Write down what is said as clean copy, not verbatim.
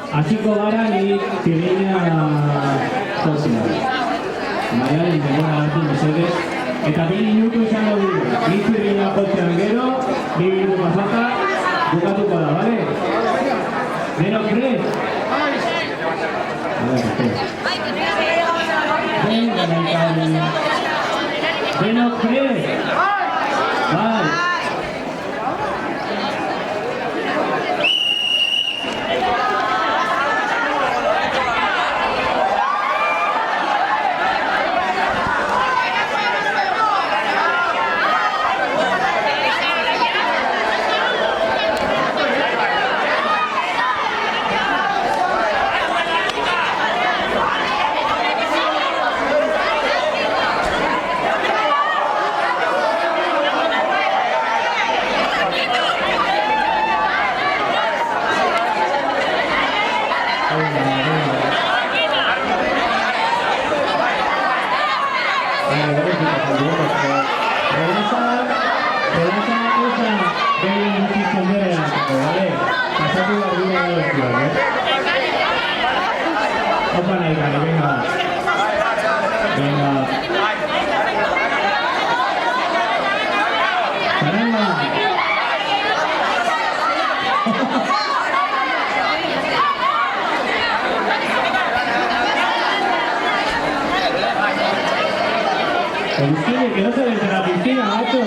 Hasiko gara nik tirina jozina. Baina, denbora batu mesedez. Eta 2 minutu izango dugu. Nik tirina jotzean gero, 2 minutu pasata, bukatuko da, bale? Denok prest? Denok prest? Bai. Opa nahi gari, venga. Venga. Caramba. Que no se ve de la piscina, macho.